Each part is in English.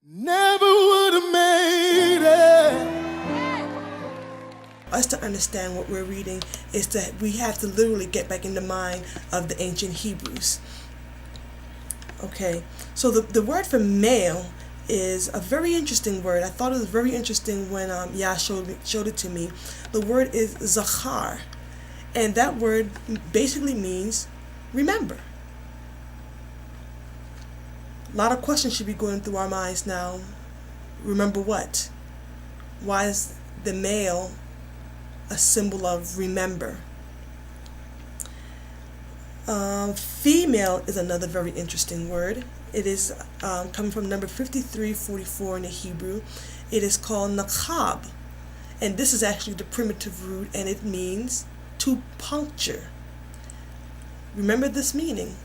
Never would have made it. Us to understand what we're reading is that we have to literally get back in the mind of the ancient Hebrews. Okay, so the word for male is a very interesting word. I thought it was very interesting when Yah showed it to me. The word is zachar, and that word basically means remember. A lot of questions should be going through our minds now. Remember what? Why is the male a symbol of remember? Female is another very interesting word. It is coming from number 5344 in the Hebrew. It is called nakab, and this is actually the primitive root, and it means to puncture. Remember this meaning,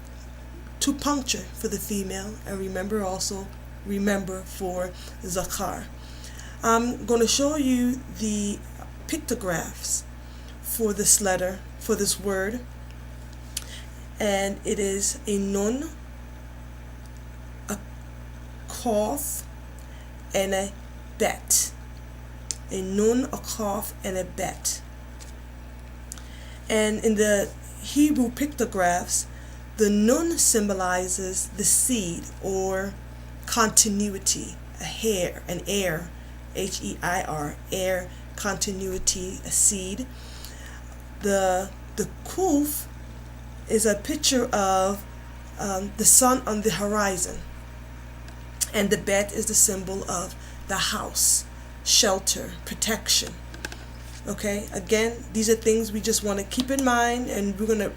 to puncture for the female, and remember for zakar. I'm going to show you the pictographs for this letter, for this word, and it is a nun, a qaf, and a bet. A nun, a qaf, and a bet. And in the Hebrew pictographs, the nun symbolizes the seed or continuity, a hair, an heir, H-E-I-R, heir, continuity, a seed. The kuf is a picture of the sun on the horizon, and the bet is the symbol of the house, shelter, protection. Okay, again, these are things we just want to keep in mind, and we're going to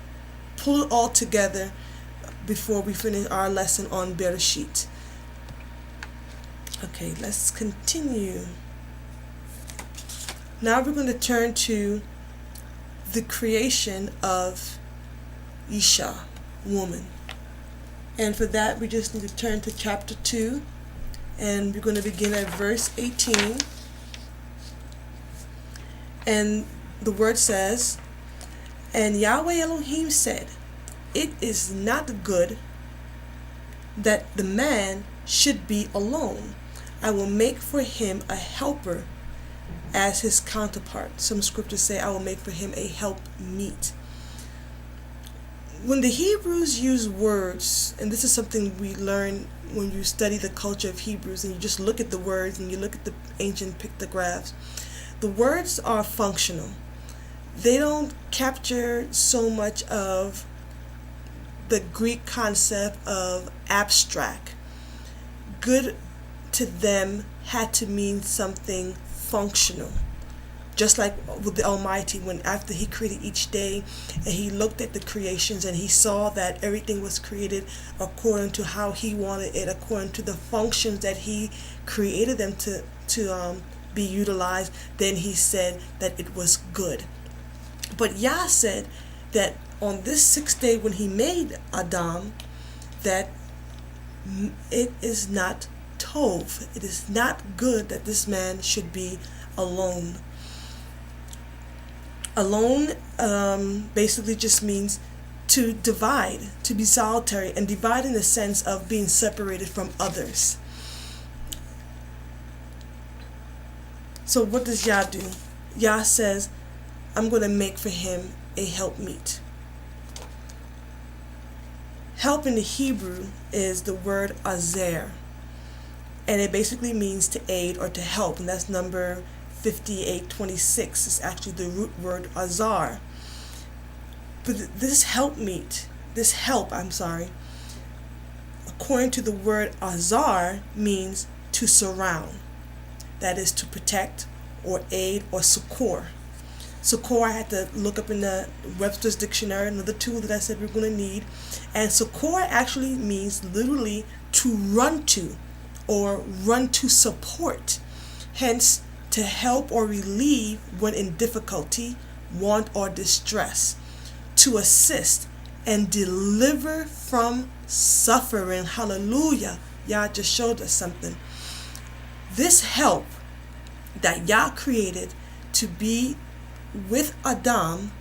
pull it all together before we finish our lesson on Bereishit. Okay, let's continue. Now we're going to turn to the creation of Isha, woman. And for that, we just need to turn to chapter 2, and we're going to begin at verse 18. And the word says, "And Yahweh Elohim said, it is not good that the man should be alone. I will make for him a helper as his counterpart." Some scriptures say, "I will make for him a help meet." When the Hebrews use words, and this is something we learn when you study the culture of Hebrews, and you just look at the words and you look at the ancient pictographs, the words are functional. They don't capture so much of the Greek concept of abstract. Good to them had to mean something functional. Just like with the Almighty, when after he created each day and he looked at the creations and he saw that everything was created according to how he wanted it, according to the functions that he created them to be utilized, then he said that it was good. But Yah said that on this sixth day when he made Adam, that it is not tov, it is not good that this man should be alone. Alone basically just means to divide, to be solitary, and divide in the sense of being separated from others. So what does Yah do? Yah says, I'm going to make for him a helpmeet. Help in the Hebrew is the word azer, and it basically means to aid or to help, and that's number 5826. It's actually the root word azar. But this helpmeet, according to the word azar, means to surround. That is to protect or aid or succor. Succor, I had to look up in the Webster's Dictionary, another tool that I said we're going to need. And succor actually means literally to run to or run to support. Hence, to help or relieve when in difficulty, want, or distress. To assist and deliver from suffering. Hallelujah. Yah just showed us something. This help that Yah created to be with Adam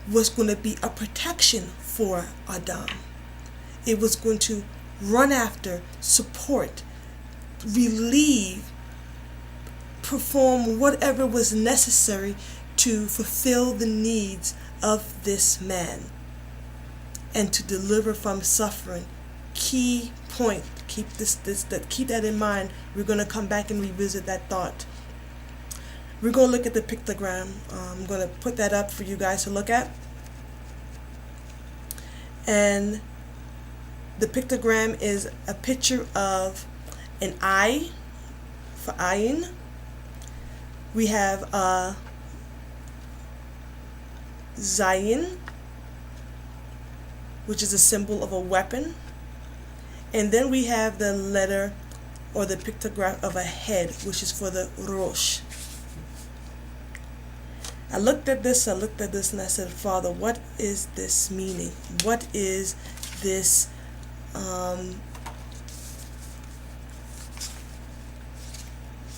was going to be a protection for Adam. It was going to run after, support, relieve, perform whatever was necessary to fulfill the needs of this man and to deliver from suffering. Key point. Keep keep that in mind. We're going to come back and revisit that thought. We're going to look at the pictogram. I'm going to put that up for you guys to look at. And the pictogram is a picture of an eye for ayin. We have a zayin, which is a symbol of a weapon. And then we have the letter or the pictograph of a head, which is for the rosh. I looked at this and I said, Father, what is this meaning? What is this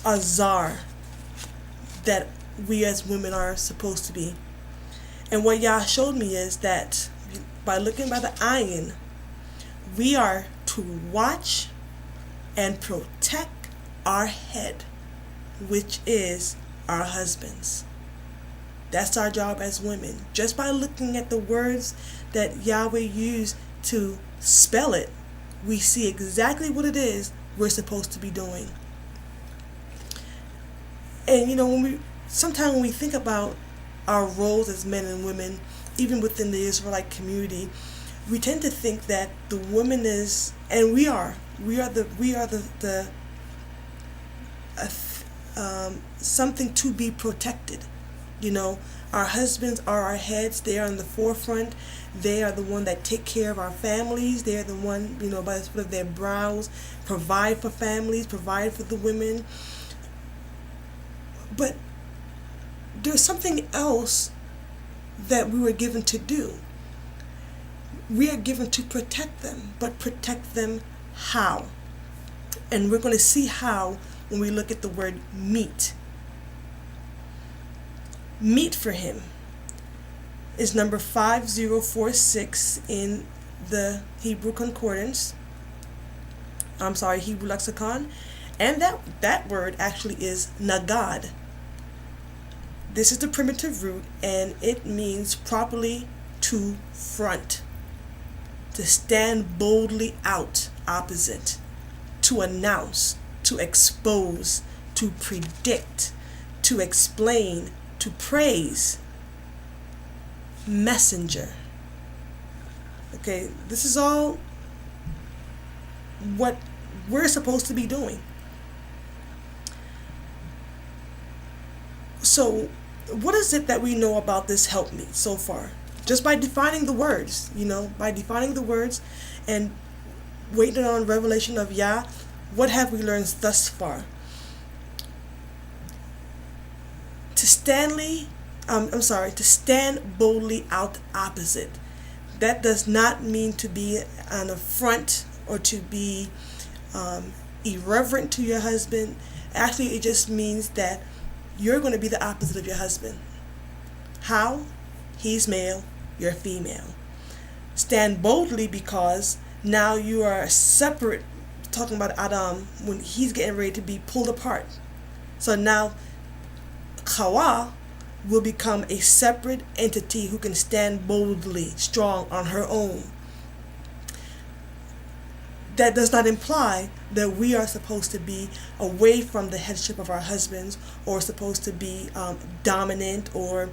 azar that we as women are supposed to be? And what Yah showed me is that by looking by the ayin, we are to watch and protect our head, which is our husbands. That's our job as women. Just by looking at the words that Yahweh used to spell it, we see exactly what it is we're supposed to be doing. And sometimes when we think about our roles as men and women, even within the Israelite community, we tend to think that the woman is, and we are something to be protected. Our husbands are our heads. They are in the forefront. They are the one that take care of our families. They are the one, by the sweat of their brows, provide for families, provide for the women. But there's something else that we were given to do. We are given to protect them, but protect them how? And we're going to see how when we look at the word meet. Meet for him is number 5046 in the Hebrew Concordance. Hebrew Lexicon. And that word actually is nagad. This is the primitive root, and it means properly to front, to stand boldly out, opposite, to announce, to expose, to predict, to explain, to praise, messenger. Okay, this is all what we're supposed to be doing. So, what is it that we know about this helpmeet so far? Just by defining the words, and waiting on revelation of Yah, what have we learned thus far? To stand boldly out opposite. That does not mean to be an affront or to be irreverent to your husband. Actually, it just means that you're going to be the opposite of your husband. How? He's male, you're female. Stand boldly because now you are separate, talking about Adam, when he's getting ready to be pulled apart. So now Hawa will become a separate entity who can stand boldly, strong on her own. That does not imply that we are supposed to be away from the headship of our husbands, or supposed to be dominant or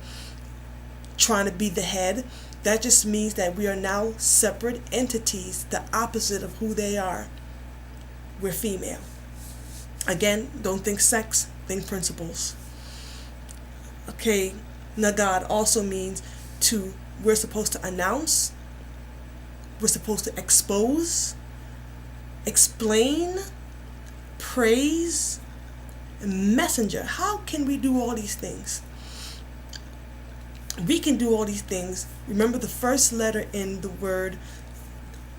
trying to be the head. That just means that we are now separate entities, the opposite of who they are. We're female. Again, don't think sex, think principles. Okay, Nagad also means we're supposed to announce, we're supposed to expose, explain, praise, messenger. How can we do all these things? We can do all these things. Remember the first letter in the word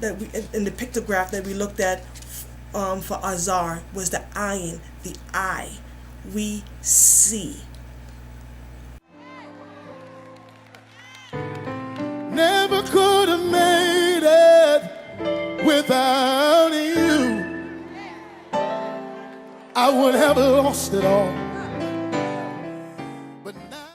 in the pictograph that we looked at for azar was the ayin, the eye. We see. Never could have made it without you. I would have lost it all.